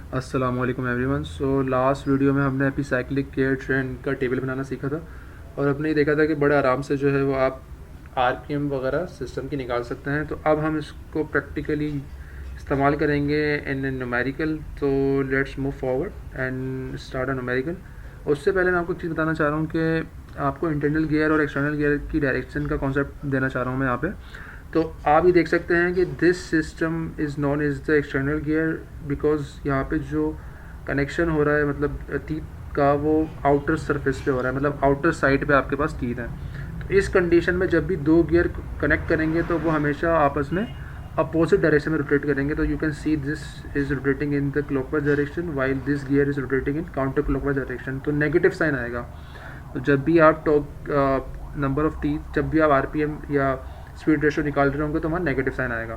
अस्सलामुअलैकुम everyone. So last video में हमने एपिसाइक्लिक गियर ट्रेंड का टेबल बनाना सीखा था और हमने ये देखा था कि बड़े आराम से जो है वो आप आरपीएम वगैरह सिस्टम की निकाल सकते हैं। तो अब हम इसको प्रैक्टिकली इस्तेमाल करेंगे इन न्यूमेरिकल। तो let's move forward and start a numerical. उससे पहले मैं आपको एक चीज़ बताना चाह रहा हूँ कि आपको इंटरनल गियर और एक्सटर्नल गियर की डायरेक्शन का कॉन्सेप्ट देना चाह रहा हूँ मैं यहाँ पे। तो आप ये देख सकते हैं कि this system is non is the external gear because यहाँ पे जो कनेक्शन हो रहा है मतलब टीथ का वो आउटर सरफेस पे हो रहा है, मतलब आउटर साइड पे आपके पास टीथ हैं। तो इस कंडीशन में जब भी दो गियर कनेक्ट करेंगे तो वो हमेशा आपस में अपोजिट डायरेक्शन में रोटेट करेंगे। तो you can see this is rotating in the clockwise direction while this gear is rotating in counter clockwise direction. तो नेगेटिव साइन आएगा। तो जब भी आप नंबर ऑफ टीथ, जब भी आप आरपीएम या स्पीड रेशो निकाल रहे होंगे तो वहाँ नेगेटिव साइन आएगा।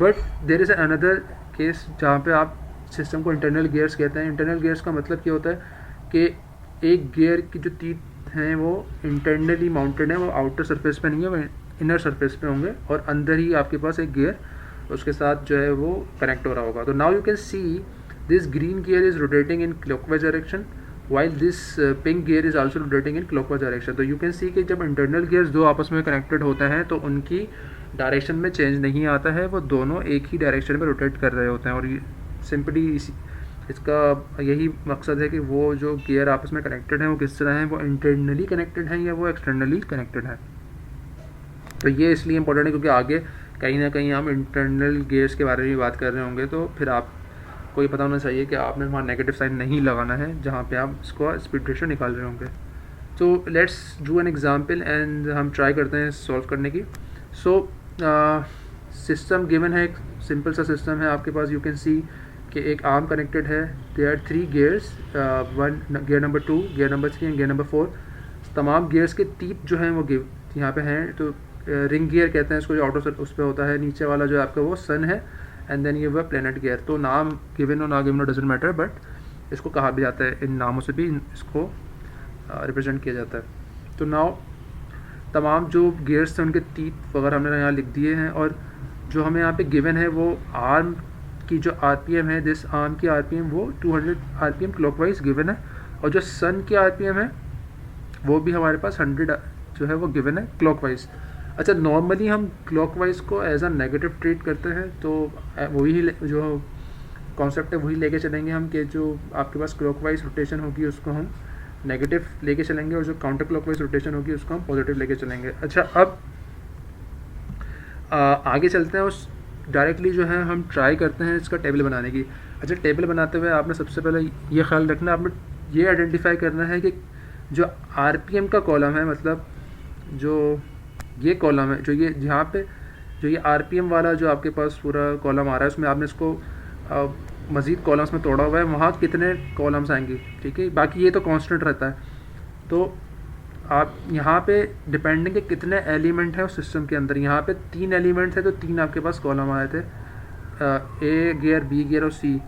But there is another case जहाँ पे आप सिस्टम को इंटरनल गियर्स कहते हैं। इंटरनल गियर्स का मतलब क्या होता है कि एक गियर की जो टीथ हैं वो इंटरनली माउंटेड है, वो आउटर सरफेस पे नहीं है, वो इनर सरफेस पे होंगे और अंदर ही आपके पास एक गियर उसके साथ जो है वो कनेक्ट हो रहा होगा। तो now you can see this green gear is rotating in clockwise direction while this pink gear is also rotating in clockwise direction। तो you can see कि जब internal gears दो आपस में connected होते हैं तो उनकी डायरेक्शन में चेंज नहीं आता है, वो दोनों एक ही डायरेक्शन में रोटेट कर रहे होते हैं। और सिंपली इसका यही मकसद है कि वो जो गियर आपस में कनेक्टेड हैं वो किस तरह हैं, वो इंटरनली कनेक्टेड हैं या वो एक्सटर्नली कनेक्टेड हैं। तो ये इसलिए इंपॉर्टेंट है क्योंकि आगे कहीं ना कहीं हम इंटरनल गियर्स के बारे में बात कर रहे होंगे, तो फिर आप को ये पता होना चाहिए कि आपने वहाँ नेगेटिव साइन नहीं लगाना है जहाँ पे आप इसको स्पीड रेशो निकाल रहे होंगे। तो let's do an example and हम ट्राई करते हैं सॉल्व करने की। सो सिस्टम गिवन है, एक सिंपल सा सिस्टम है आपके पास। यू कैन सी कि एक आर्म कनेक्टेड है, there are 3 gears, one gear number 2, gear number 3 and gear number 4। तमाम गियर्स के टीप जो हैं वो यहाँ पे हैं। तो रिंग गियर कहते हैं इसको, जो आउटर उस पर होता है। नीचे वाला जो आपका वो सन है एंड देन ये हुआ प्लेनेट गियर। तो नाम गिवन हो ना गिवन हो डजेंट मैटर, बट इसको कहा भी जाता है, इन नामों से भी इसको रिप्रेजेंट किया जाता है। तो नाउ तमाम जो गियर्स थे उनके टीथ वगैरह हमने यहाँ लिख दिए हैं और जो हमें यहाँ पे गिवन है वो आर्म की जो आरपीएम है, दिस आर्म की आरपीएम वो 200 आरपीएम क्लॉकवाइज गिवन है और जो सन की आरपीएम है वो भी हमारे पास 100 जो है वो गिवन है क्लॉकवाइज। अच्छा, नॉर्मली हम क्लॉकवाइज को एज अ नेगेटिव ट्रीट करते हैं, तो वही जो कॉन्सेप्ट है वही लेके चलेंगे हम कि जो आपके पास क्लॉकवाइज रोटेशन होगी उसको हम नेगेटिव लेके चलेंगे और जो काउंटर क्लॉकवाइज रोटेशन होगी उसको हम पॉजिटिव लेके चलेंगे। अच्छा, अब आगे चलते हैं उस डायरेक्टली जो है हम ट्राई करते हैं इसका टेबल बनाने की। अच्छा, टेबल बनाते हुए आपने सबसे पहले ये ख्याल रखना, आपने ये आइडेंटिफाई करना है कि जो आरपीएम का कॉलम है, मतलब जो ये कॉलम है, जो ये यहाँ पे जो ये आरपीएम वाला जो आपके पास पूरा कॉलम आ रहा है उसमें आपने इसको मज़ीद कॉलम्स में तोड़ा हुआ है, वहाँ कितने कॉलम्स आएंगे, ठीक है। बाकी ये तो कांस्टेंट रहता है। तो आप यहाँ पे डिपेंडिंग के कितने एलिमेंट हैं उस सिस्टम के अंदर, यहाँ पे 3 एलिमेंट्स है तो 3 आपके पास कॉलम आए थे, ए गियर, बी गियर और सी।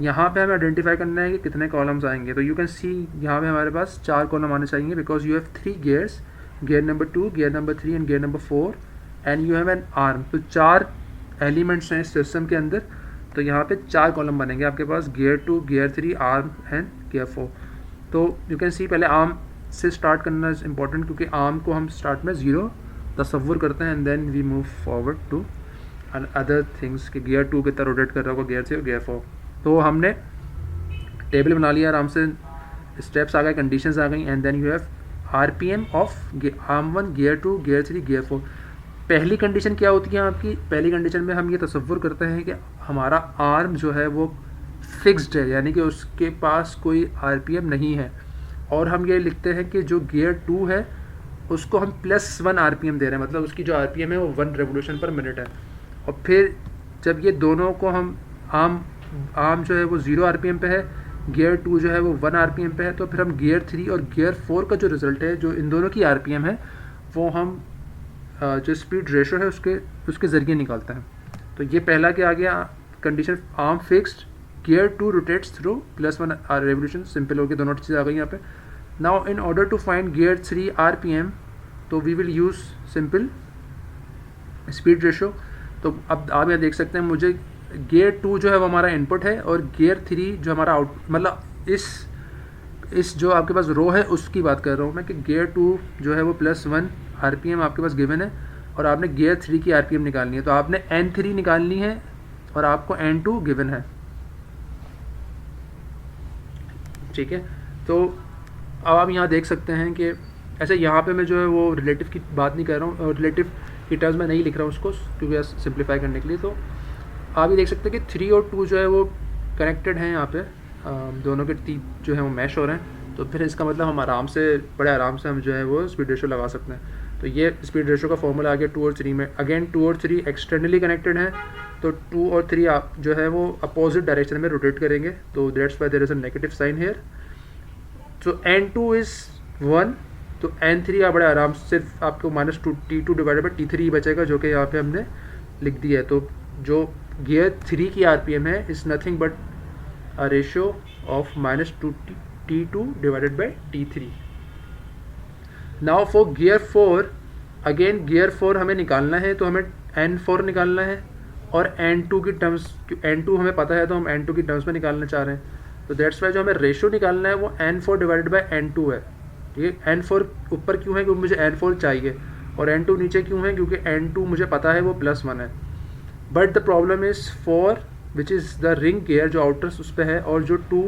यहाँ पे हमें आइडेंटिफाई करना है कि कितने कॉलम्स आएंगे। तो यू कैन सी यहाँ पे हमारे पास 4 कॉलम आने चाहिए because you have 3 gears, gear number 2, gear number 3 and gear number 4 and you have an arm. तो 4 एलिमेंट्स हैं इस सिस्टम के अंदर, तो यहाँ पे 4 कॉलम बनेंगे आपके पास, gear 2, gear 3, arm and gear 4। तो यू कैन सी पहले आर्म से स्टार्ट करना इज़ इम्पॉर्टेंट क्योंकि आर्म को हम स्टार्ट में 0 तसव्वुर करते हैं and then we move forward to other things कि गियर 2 कितना रोटेट कर रहा होगा, गियर 3 और गियर 4। तो हमने टेबल बना लिया आराम से, स्टेप्स आ गए, कंडीशंस आ गई and then you have RPM of arm 1, gear 2, gear 3, gear 4। पहली कंडीशन क्या होती है आपकी? पहली कंडीशन में हम ये तसव्वुर करते हैं कि हमारा आर्म जो है वो फिक्स्ड है, यानी कि उसके पास कोई आरपीएम नहीं है, और हम ये लिखते हैं कि जो गियर 2 है उसको हम +1 आरपीएम दे रहे हैं, मतलब उसकी जो आरपीएम है वो 1 रेवोल्यूशन पर मिनट है। और फिर जब ये दोनों को हम आर्म जो है वो 0 आरपीएम पे है, गियर 2 जो है वो 1 आरपीएम पे है, तो फिर हम गियर 3 और गियर 4 का जो रिज़ल्ट है, जो इन दोनों की आरपीएम है, वो हम जो स्पीड रेशो है उसके ज़रिए निकालते हैं। तो ये पहला क्या आ गया condition, arm fixed, gear 2 rotates through +1 revolution. Simple हो गया, दोनों चीज़ें आ गई यहाँ पे। Now in order to find gear 3 RPM, तो we will use simple speed ratio. तो अब आप यहाँ देख सकते हैं मुझे गियर 2 जो है वो हमारा इनपुट है, और गियर 3 जो हमारा आउट, मतलब इस जो आपके पास रो है उसकी बात कर रहा हूँ मैं, कि गियर 2 जो है वो +1 RPM आपके पास गिवन है, और आपने गियर 3 की RPM निकालनी है, तो आपने N3 निकालनी है और आपको N2 गिवन है, ठीक है। तो अब आप यहाँ देख सकते हैं कि ऐसे यहाँ पे मैं जो है वो रिलेटिव की बात नहीं कर रहा हूँ, और रिलेटिव की टर्म्स में नहीं लिख रहा हूँ उसको, क्योंकि सिंप्लीफाई करने के लिए। तो आप ये देख सकते हैं कि 3 और 2 जो है वो कनेक्टेड हैं यहाँ पे, दोनों के टीथ जो है वो मैश हो रहे हैं, तो फिर इसका मतलब हम बड़े आराम से हम जो है वो स्पीड रेशो लगा सकते हैं। तो ये स्पीड रेशो का फॉर्मूला आ गया 2 और 3 में। अगेन 2 और 3 एक्सटर्नली कनेक्टेड हैं, तो 2 और 3 आप जो है वो अपोजिट डायरेक्शन में रोटेट करेंगे, तो that's why there is a negative sign here. तो N2 इज़ 1, तो N3 आप बड़े आराम से सिर्फ आपको -2T2 डिवाइडेड बाई T3 बचेगा, जो कि यहाँ पे हमने लिख दिया है। तो जो गियर 3 की RPM है is nothing but a ratio of -2T2 divided by T3. Now for gear 4, again gear 4 हमें निकालना है, तो हमें N4 निकालना है, और N2 की टर्म्स, N2 हमें पता है तो हम N2 की टर्म्स में निकालना चाह रहे हैं, तो दैट्स वाई जो हमें रेशो निकालना है वो N4 डिवाइडेड बाई N2 है, ठीक है। N4 ऊपर क्यों है, क्योंकि मुझे N4 चाहिए, और N2 नीचे क्यों है, क्योंकि N2 मुझे पता है वो +1 है। But the problem is 4 which is the ring gear जो आउटर उस पर है, और जो 2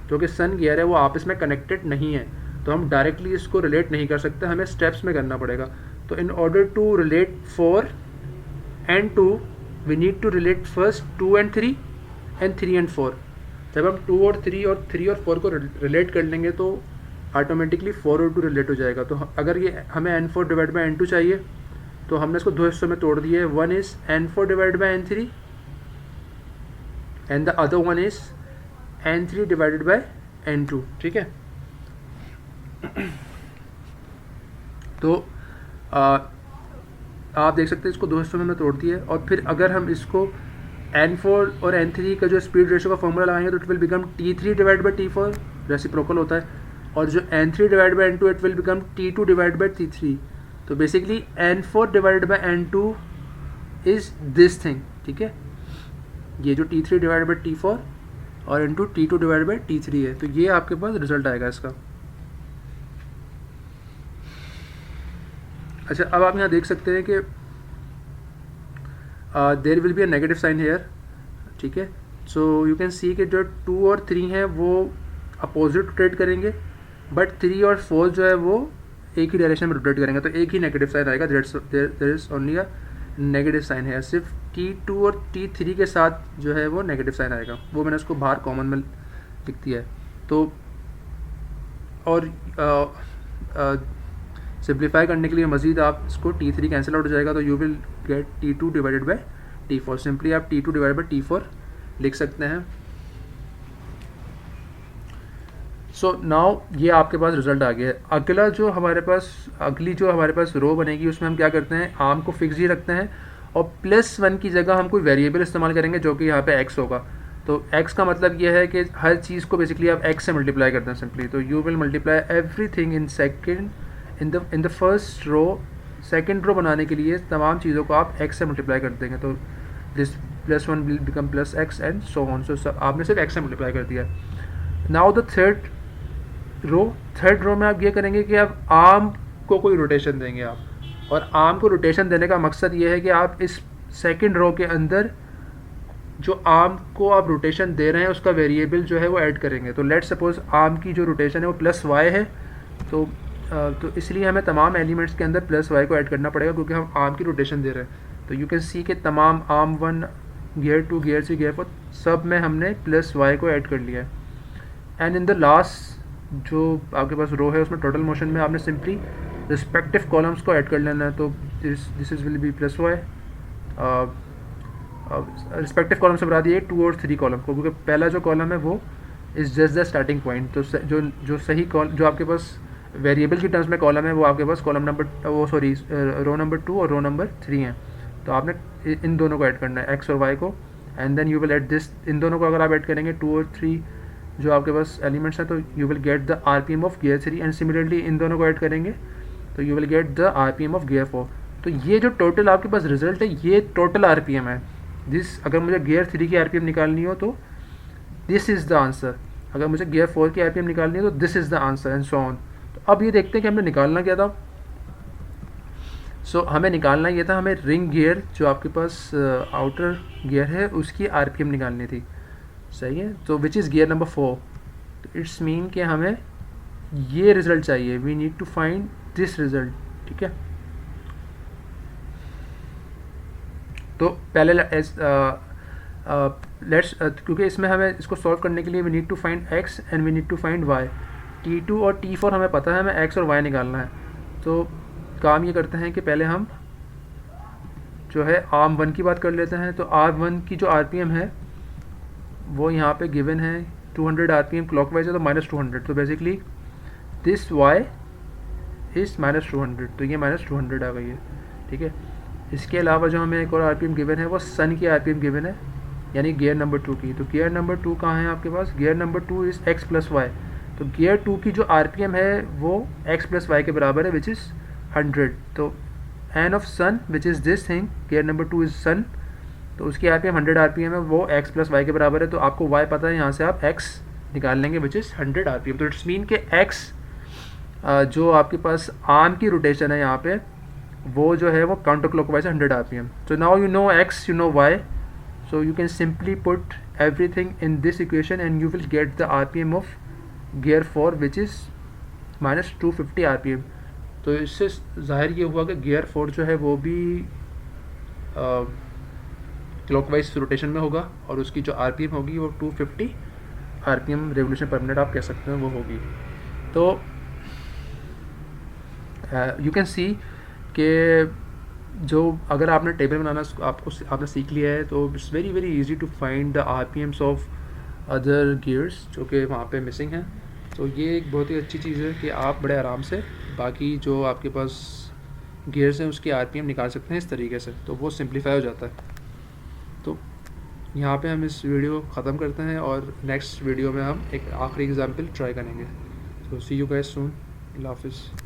जो कि सन गियर है वो आपस में कनेक्टेड नहीं है, तो हम डायरेक्टली इसको रिलेट नहीं कर सकते, हमें स्टेप्स में करना पड़ेगा। तो in order to relate 4 and 2 we need to relate first 2 and 3 and 3 and 4। जब हम 2 और 3 और 3 और 4 को रिलेट कर लेंगे तो ऑटोमेटिकली 4 और 2 रिलेट हो जाएगा। तो अगर ये हमें N4 डिवाइड बाई N2 चाहिए, तो हमने इसको 2 हिस्सों में तोड़ दिया है। One is N4 divide by N3 and the other one is N3 divided by N2, ठीक है। तो आप देख सकते हैं इसको 2 हिस्सों में तोड़ दिया है, और फिर अगर हम इसको N4 और N3 का जो स्पीड रेशो का फॉर्मूला लगाएंगे तो it will become T3 divide by T4, reciprocal होता है, और जो N3 divide by N2 it will become T2 divide by T3। तो basically N4 divide by N2 is this thing, ठीक है। ये जो T3 डिवाइड बाई T4 और N2 T2 divide by T3 है, तो ये आपके पास रिजल्ट आएगा इसका। अच्छा, अब आप यहाँ देख सकते हैं कि there will be a negative sign here, ठीक है। सो यू कैन सी कि जो 2 और 3 हैं वो अपोजिट रोटेट करेंगे, बट 3 और 4 जो है वो एक ही डायरेक्शन में रोटेट करेंगे, तो एक ही नेगेटिव साइन आएगा। There is only a negative sign है, सिर्फ T2 और T3 के साथ जो है वो नेगेटिव साइन आएगा, वो मैंने उसको बाहर कॉमन में लिख दिया है। तो और सिंप्लीफाई करने के लिए मज़ीद आप इसको T3 कैंसिल आउट हो जाएगा, तो you will get T2 divided by T4। Simply आप T2 डिवाइडेड बाई T4 लिख सकते हैं। सो नाउ ये आपके पास रिजल्ट आ गया है। अगली जो हमारे पास रो बनेगी उसमें हम क्या करते हैं, आर्म को फिक्स ही रखते हैं, और +1 की जगह हम कोई वेरिएबल इस्तेमाल करेंगे जो कि यहाँ पे x होगा। तो x का मतलब ये है कि हर चीज़ को बेसिकली आप x से मल्टीप्लाई करते हैं सिंपली, तो you will multiply everything in the first row. Second row बनाने के लिए तमाम चीज़ों को आप x से मल्टीप्लाई कर देंगे, तो this +1 will become +x and so on. So आपने सिर्फ x से मल्टीप्लाई कर दिया। नाउ द थर्ड रो में आप ये करेंगे कि आप आर्म को कोई रोटेशन देंगे आप, और आर्म को रोटेशन देने का मकसद ये है कि आप इस सेकंड रो के अंदर जो आर्म को आप रोटेशन दे रहे हैं उसका वेरिएबल जो है वो ऐड करेंगे। तो लेट्स सपोज आर्म की जो रोटेशन है वो +y है, तो इसलिए हमें तमाम एलिमेंट्स के अंदर +y को ऐड करना पड़ेगा, क्योंकि हम आर्म की रोटेशन दे रहे हैं। तो यू कैन सी कि तमाम आर्म 1, गियर 2, गियर 3, गियर 4 सब में हमने +y को ऐड कर लिया है। एंड इन द लास्ट जो आपके पास रो है उसमें टोटल मोशन में आपने सिंपली रिस्पेक्टिव कॉलम्स को ऐड कर लेना है। तो this is will be +y, respective column से बता दिए 2 और 3 कॉलम को, क्योंकि पहला जो कॉलम है वो is just the starting point. तो जो सही जो आपके पास वेरिएबल की टर्म्स में कॉलम है वो आपके पास रो नंबर 2 और रो नंबर 3 हैं। तो आपने इन दोनों को ऐड करना है, x और y को, and then you will add this. इन दोनों को अगर आप ऐड करेंगे 2 और 3 जो आपके पास एलिमेंट्स हैं, तो you will get the RPM of gear 3, and similarly in दोनों को ऐड करेंगे तो you will get the RPM of gear 4। तो ये जो टोटल आपके पास रिजल्ट है ये टोटल RPM है, दिस, अगर मुझे गियर 3 की आरपीएम निकालनी हो तो दिस इज़ द आंसर, अगर मुझे गियर 4 की आरपीएम निकालनी है तो this is the answer and so on. तो अब ये देखते हैं कि हमने निकालना क्या था। हमें निकालना ये था, हमें रिंग गियर जो आपके पास आउटर गियर है उसकी आरपीएम निकालनी थी, सही है। तो विच इज़ गियर नंबर 4। तो इट्स मीन कि हमें ये रिज़ल्ट चाहिए, we need to find this result, ठीक है। तो पहले लेट्स क्योंकि इसमें हमें इसको सॉल्व करने के लिए we need to find x and we need to find y। T2 और T4 हमें पता है, हमें x और y निकालना है। तो काम ये करते हैं कि पहले हम जो है आर्म 1 की बात कर लेते हैं। तो आर्म 1 की जो आरपीएम है वो यहाँ पे गिवन है 200 आरपीएम क्लॉकवाइज है, तो -200। तो बेसिकली दिस y इज़ -200, तो ये -200 आ गई है, ठीक है। इसके अलावा जो हमें एक और आरपीएम गिवन है वो सन की आरपीएम गिवन है, यानी गियर नंबर 2 की। तो गियर नंबर 2 कहाँ है आपके पास, gear number 2 is x + y। तो गियर 2 की जो आरपीएम है वो x + y के बराबर है, विच इज़ 100। तो N of sun which is this thing, gear number 2 is sun, तो उसकी आरपीएम 100 आरपीएम है, वो x + y के बराबर है। तो आपको y पता है, यहाँ से आप x निकाल लेंगे विच इज़ 100 आरपीएम। तो इट्स मीन के x जो आपके पास आर्म की रोटेशन है यहाँ पे वो जो है वो काउंटर क्लॉकवाइज 100 आरपीएम। तो now you know x, you know y, so you can simply put everything in this equation and you will get the RPM of gear 4 which is -250 RPM। तो इससे ज़ाहिर ये हुआ कि गियर 4 जो है वो भी क्लॉकवाइज रोटेशन में होगा और उसकी जो आरपीएम होगी वो 250 आरपीएम रेवोल्यूशन पर मिनट आप कह सकते हैं वो होगी। तो यू कैन सी कि जो अगर आपने टेबल बनाना आपने सीख लिया है तो it's very very easy to find the RPMs of other gears जो कि वहाँ पे मिसिंग हैं। तो ये एक बहुत ही अच्छी चीज़ है कि आप बड़े आराम से बाकी जो आपके पास गियर्स हैं उसकी आरपीएम निकाल सकते हैं इस तरीके से, तो वो सिंप्लीफाई हो जाता है। तो यहाँ पे हम इस वीडियो ख़त्म करते हैं और नेक्स्ट वीडियो में हम एक आखिरी एग्जाम्पल ट्राई करेंगे। तो सी यू गाइस सून, अल्लाह हाफिज़।